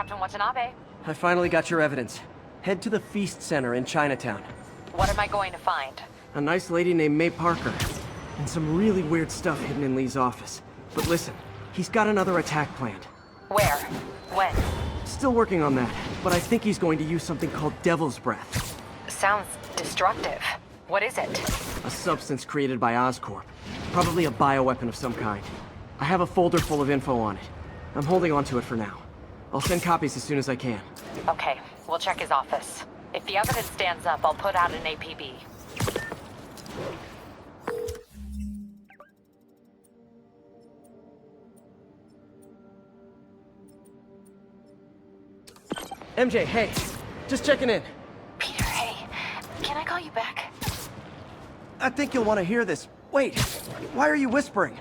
Captain Watanabe. I finally got your evidence. Head to the Feast Center in Chinatown. What am I going to find? A nice lady named May Parker. And some really weird stuff hidden in Lee's office. But listen, he's got another attack planned. Where? When? Still working on that, but I think he's going to use something called Devil's Breath. Sounds destructive. What is it? A substance created by Oscorp. Probably a bioweapon of some kind. I have a folder full of info on it. I'm holding on to it for now. I'll send copies as soon as I can. Okay, we'll check his office. If the evidence stands up, I'll put out an APB. MJ, hey. Just checking in. Peter, hey. Can I call you back? I think you'll want to hear this. Wait, why are you whispering?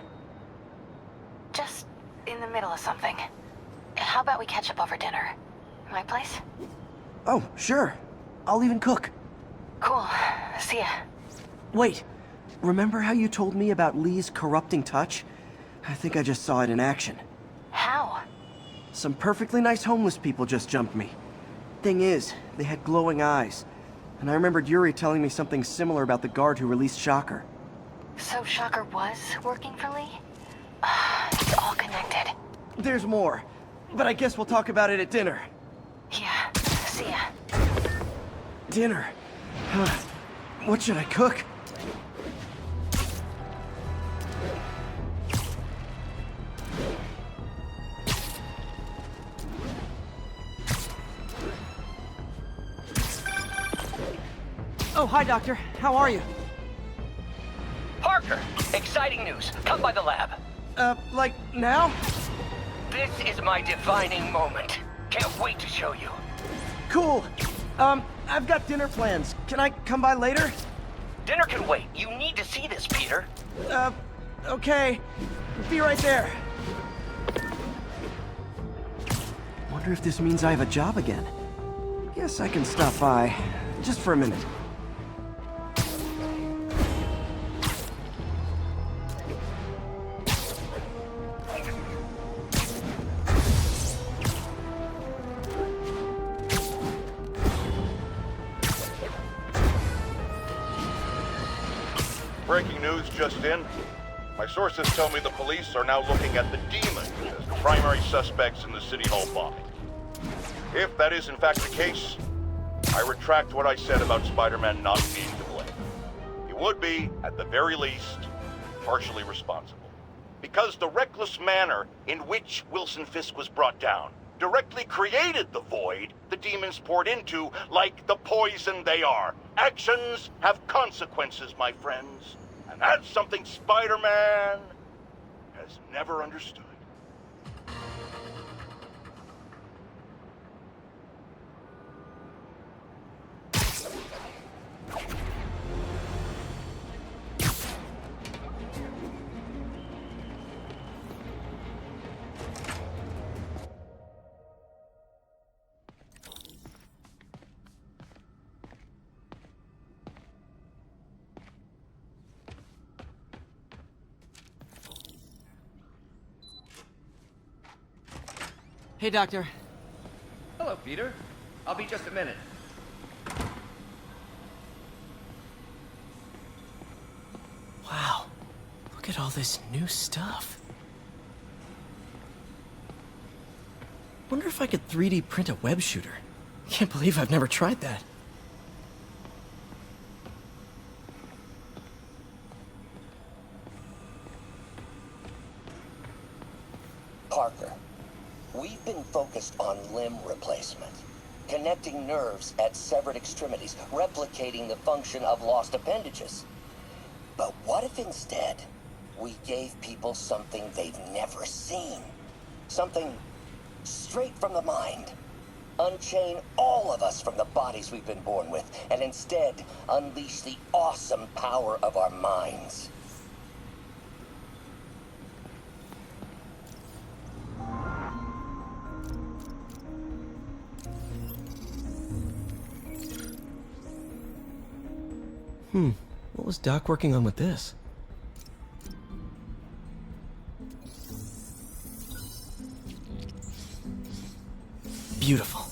Just in the middle of something. How about we catch up over dinner? My place? Oh, sure. I'll even cook. Cool. See ya. Wait, remember how you told me about Lee's corrupting touch? I think I just saw it in action. How? Some perfectly nice homeless people just jumped me. Thing is, they had glowing eyes. And I remembered Yuri telling me something similar about the guard who released Shocker. So Shocker was working for Lee? It's all connected. There's more, but I guess we'll talk about it at dinner. Yeah, see ya. Dinner? What should I cook? Oh, hi, Doctor. How are you? Parker, exciting news. Come by the lab. Like now? This is my defining moment. Can't wait to show you. Cool. I've got dinner plans. Can I come by later? Dinner can wait. You need to see this, Peter. Okay. Be right there. Wonder if this means I have a job again. Guess I can stop by. Just for a minute. Breaking news just in. My sources tell me the police are now looking at the demons as primary suspects in the City Hall bombing. If that is in fact the case, I retract what I said about Spider-Man not being to blame. He would be, at the very least, partially responsible. Because the reckless manner in which Wilson Fisk was brought down directly created the void the demons poured into, like the poison they are. Actions have consequences, my friends. And that's something Spider-Man has never understood. Hey, Doctor. Hello, Peter. I'll be just a minute. Wow. Look at all this new stuff. Wonder if I could 3D print a web shooter. Can't believe I've never tried that. Parker, we've been focused on limb replacement, connecting nerves at severed extremities, replicating the function of lost appendages. But what if instead we gave people something they've never seen? Something straight from the mind. Unchain all of us from the bodies we've been born with, and instead unleash the awesome power of our minds. What was Doc working on with this? Beautiful.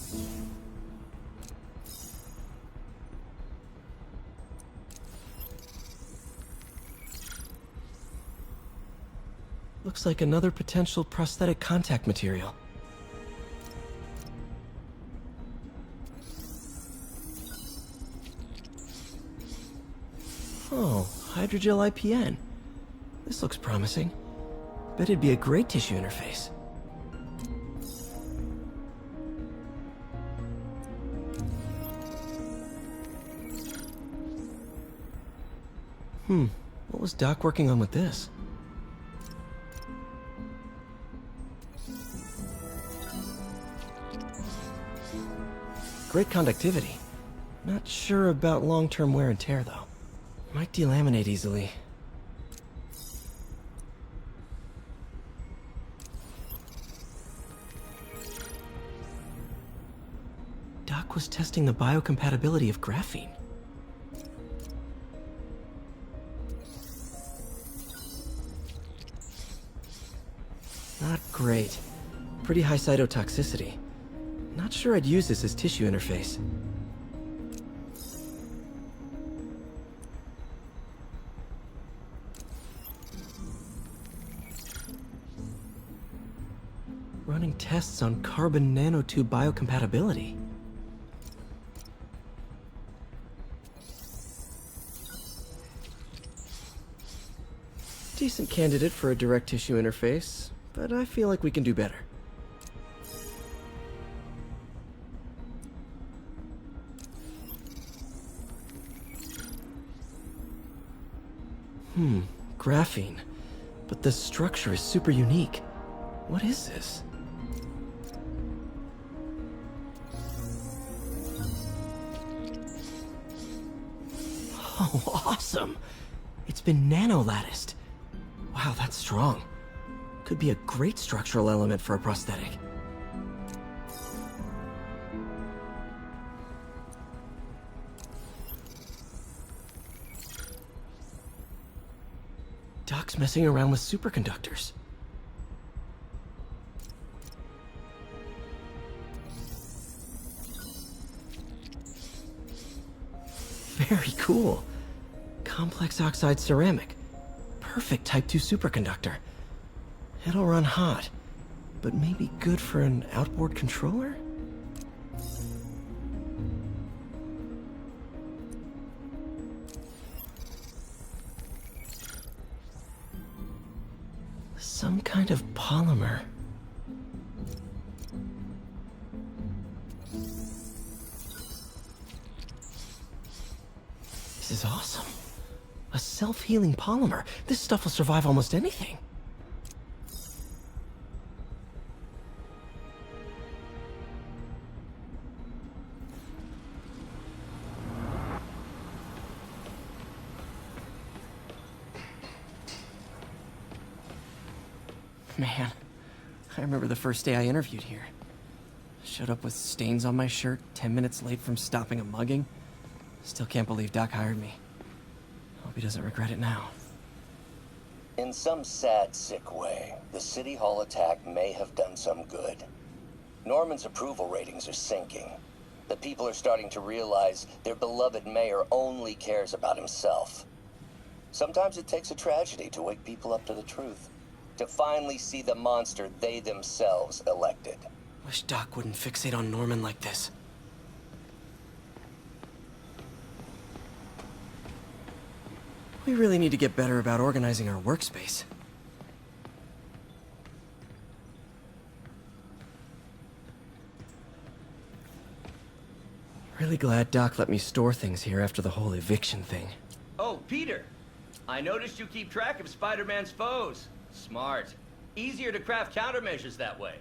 Looks like another potential prosthetic contact material. Oh, hydrogel IPN. This looks promising. Bet it'd be a great tissue interface. What was Doc working on with this? Great conductivity. Not sure about long-term wear and tear, though. Might delaminate easily. Doc was testing the biocompatibility of graphene. Not great. Pretty high cytotoxicity. Not sure I'd use this as tissue interface. Running tests on carbon nanotube biocompatibility. Decent candidate for a direct tissue interface, but I feel like we can do better. Graphene. But the structure is super unique. What is this? Oh, awesome! It's been nano-latticed. Wow, that's strong. Could be a great structural element for a prosthetic. Doc's messing around with superconductors. Very cool. Complex oxide ceramic. Perfect Type 2 superconductor. It'll run hot, but maybe good for an outboard controller? Some kind of polymer. This is awesome. A self-healing polymer. This stuff will survive almost anything. Man, I remember the first day I interviewed here. Showed up with stains on my shirt, 10 minutes late from stopping a mugging. Still can't believe Doc hired me. Hope he doesn't regret it now. In some sad, sick way, the City Hall attack may have done some good. Norman's approval ratings are sinking. The people are starting to realize their beloved mayor only cares about himself. Sometimes it takes a tragedy to wake people up to the truth. To finally see the monster they themselves elected. Wish Doc wouldn't fixate on Norman like this. We really need to get better about organizing our workspace. Really glad Doc let me store things here after the whole eviction thing. Oh, Peter! I noticed you keep track of Spider-Man's foes. Smart. Easier to craft countermeasures that way.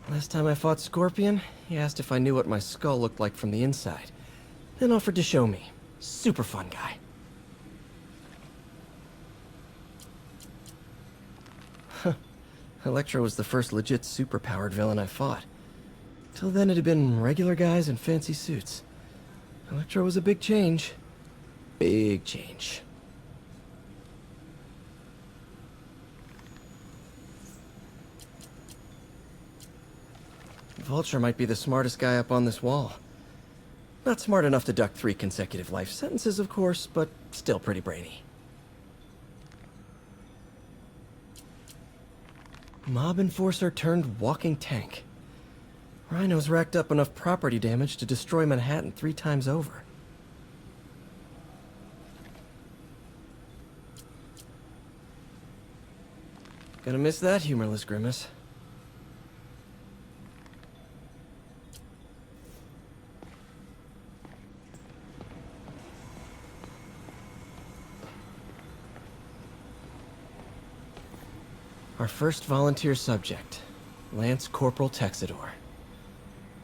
Last time I fought Scorpion, he asked if I knew what my skull looked like from the inside. Then offered to show me. Super fun guy. Electro was the first legit super-powered villain I fought. Till then it had been regular guys in fancy suits. Electro was a big change. Big change. Vulture might be the smartest guy up on this wall. Not smart enough to duck 3 consecutive life sentences, of course, but still pretty brainy. Mob enforcer turned walking tank. Rhino's racked up enough property damage to destroy Manhattan 3 times over. Gonna miss that humorless grimace. Our first volunteer subject, Lance Corporal Texidor.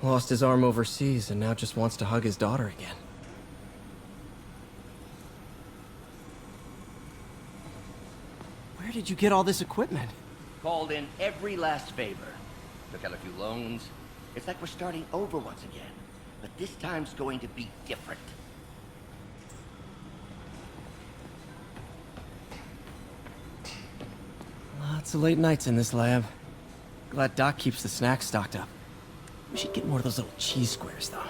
Lost his arm overseas and now just wants to hug his daughter again. Where did you get all this equipment? Called in every last favor. Took out a few loans. It's like we're starting over once again. But this time's going to be different. Lots of late nights in this lab. Glad Doc keeps the snacks stocked up. We should get more of those little cheese squares, though.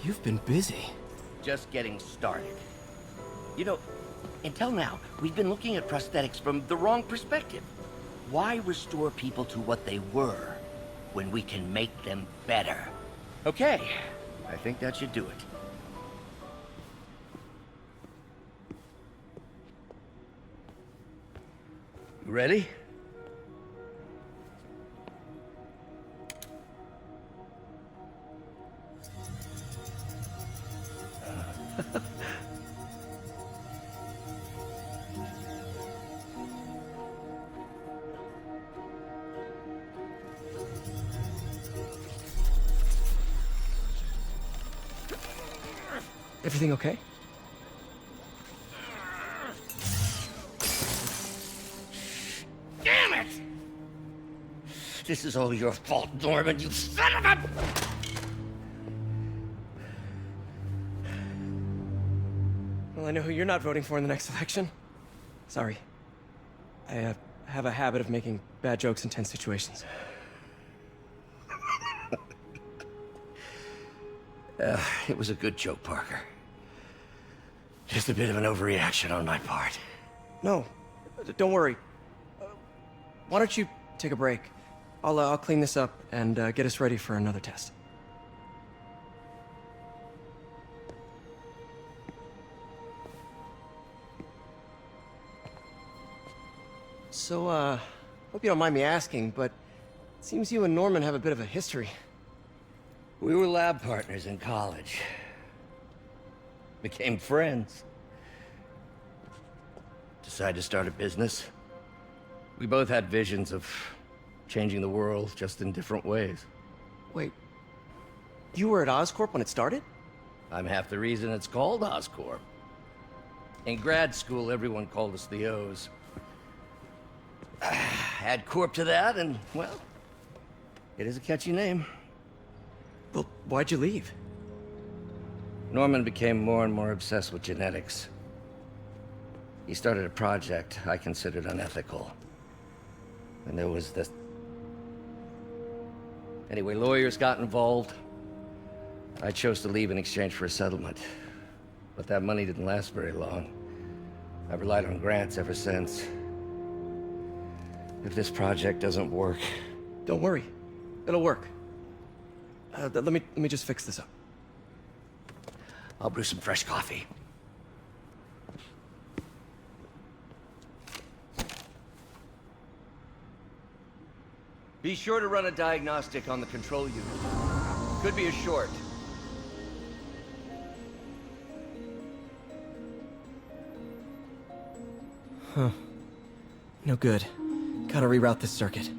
You've been busy. Just getting started. You know, until now, we've been looking at prosthetics from the wrong perspective. Why restore people to what they were when we can make them better? Okay, I think that should do it. You ready? Everything okay? Damn it! This is all your fault, Norman, you son of a... Well, I know who you're not voting for in the next election. Sorry. I have a habit of making bad jokes in tense situations. It was a good joke, Parker. Just a bit of an overreaction on my part. No, don't worry. Why don't you take a break? I'll clean this up and get us ready for another test. So, hope you don't mind me asking, but it seems you and Norman have a bit of a history. We were lab partners in college. Became friends. Decided to start a business. We both had visions of changing the world, just in different ways. Wait, you were at Oscorp when it started? I'm half the reason it's called Oscorp. In grad school, everyone called us the O's. Add Corp to that, and, well, it is a catchy name. Well, why'd you leave? Norman became more and more obsessed with genetics. He started a project I considered unethical. And there was this... Anyway, lawyers got involved. I chose to leave in exchange for a settlement. But that money didn't last very long. I've relied on grants ever since. If this project doesn't work... Don't worry. It'll work. Let me just fix this up. I'll brew some fresh coffee. Be sure to run a diagnostic on the control unit. Could be a short. Huh. No good. Gotta reroute this circuit.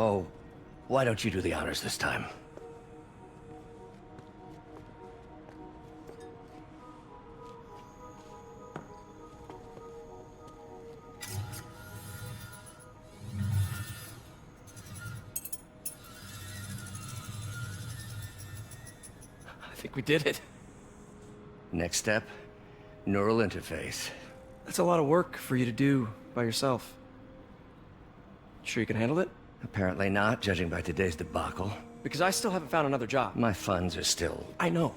Oh, why don't you do the honors this time? I think we did it. Next step, neural interface. That's a lot of work for you to do by yourself. Sure you can handle it? Apparently not, judging by today's debacle. Because I still haven't found another job. My funds are still... I know.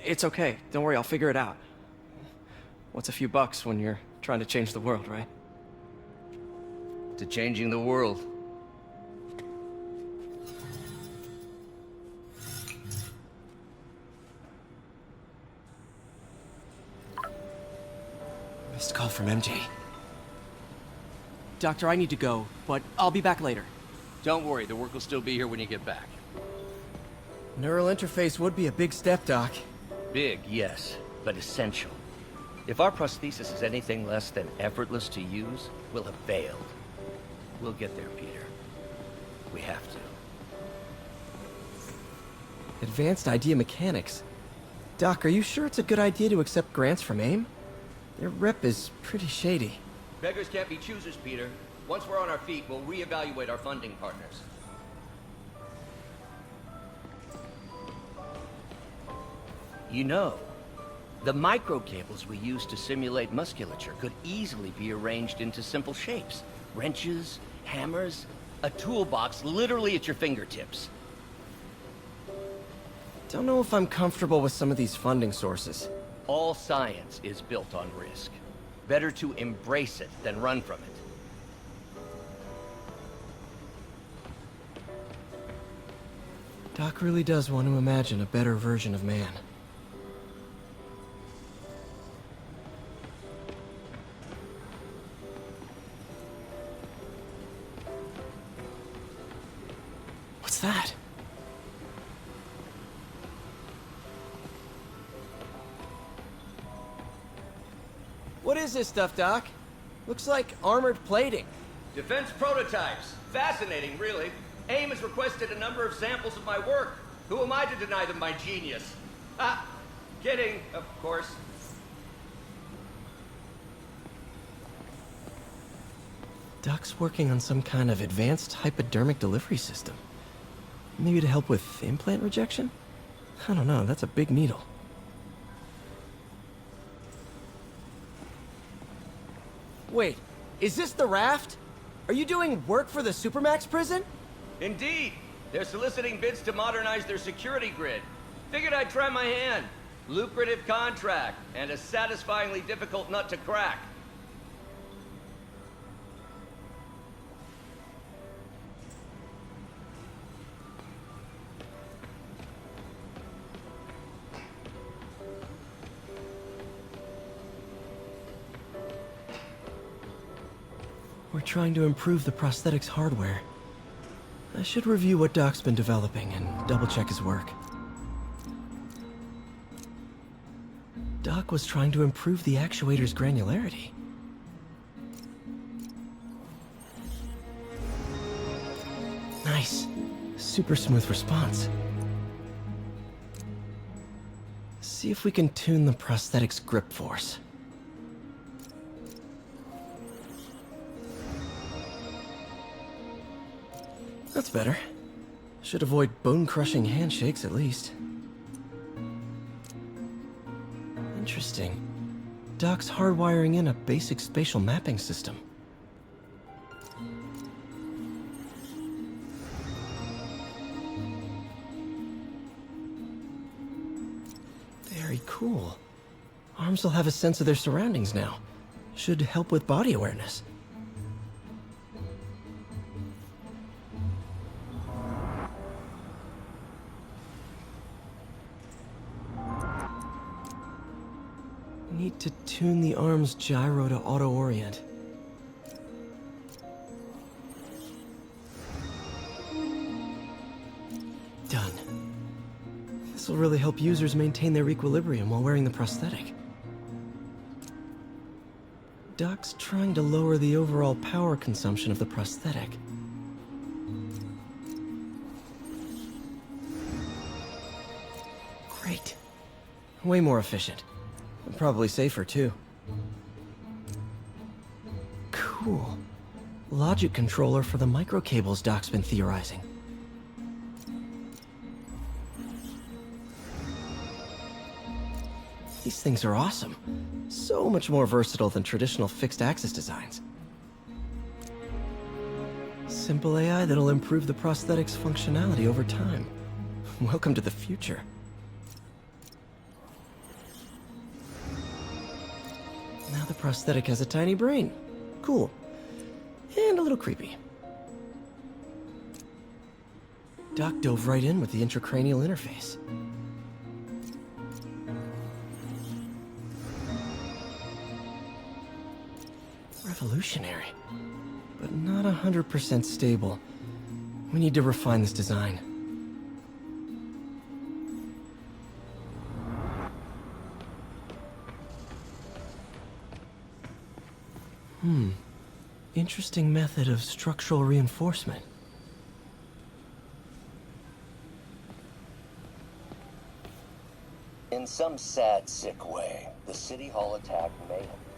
It's okay. Don't worry, I'll figure it out. What's a few bucks when you're trying to change the world, right? to changing the world. Missed call from MJ. Doctor, I need to go, but I'll be back later. Don't worry, the work will still be here when you get back. Neural interface would be a big step, Doc. Big, yes, but essential. If our prosthesis is anything less than effortless to use, we'll have failed. We'll get there, Peter. We have to. Advanced idea mechanics. Doc, are you sure it's a good idea to accept grants from AIM? Their rep is pretty shady. Beggars can't be choosers, Peter. Once we're on our feet, we'll reevaluate our funding partners. You know, the microcables we use to simulate musculature could easily be arranged into simple shapes. Wrenches, hammers, a toolbox literally at your fingertips. Don't know if I'm comfortable with some of these funding sources. All science is built on risk. Better to embrace it than run from it. Doc really does want to imagine a better version of man. What's that? What is this stuff, Doc? Looks like armored plating. Defense prototypes. Fascinating, really. AIM has requested a number of samples of my work. Who am I to deny them my genius? Ah, kidding, of course. Doc's working on some kind of advanced hypodermic delivery system. Maybe to help with implant rejection? I don't know, that's a big needle. Wait, is this the raft? Are you doing work for the Supermax prison? Indeed. They're soliciting bids to modernize their security grid. Figured I'd try my hand. Lucrative contract, and a satisfyingly difficult nut to crack. We're trying to improve the prosthetics hardware. I should review what Doc's been developing and double-check his work. Doc was trying to improve the actuator's granularity. Nice. Super smooth response. See if we can tune the prosthetic's grip force. That's better. Should avoid bone-crushing handshakes at least. Interesting. Doc's hardwiring in a basic spatial mapping system. Very cool. Arms will have a sense of their surroundings now. Should help with body awareness. Need to tune the arm's gyro to auto-orient. Done. This will really help users maintain their equilibrium while wearing the prosthetic. Doc's trying to lower the overall power consumption of the prosthetic. Great. Way more efficient. And probably safer, too. Cool. Logic controller for the microcables Doc's been theorizing. These things are awesome. So much more versatile than traditional fixed-axis designs. Simple AI that'll improve the prosthetic's functionality over time. Welcome to the future. Now the prosthetic has a tiny brain. Cool. And a little creepy. Doc dove right in with the intracranial interface. Revolutionary, but not 100% stable. We need to refine this design. Interesting method of structural reinforcement. In some sad, sick way, the City Hall attack may have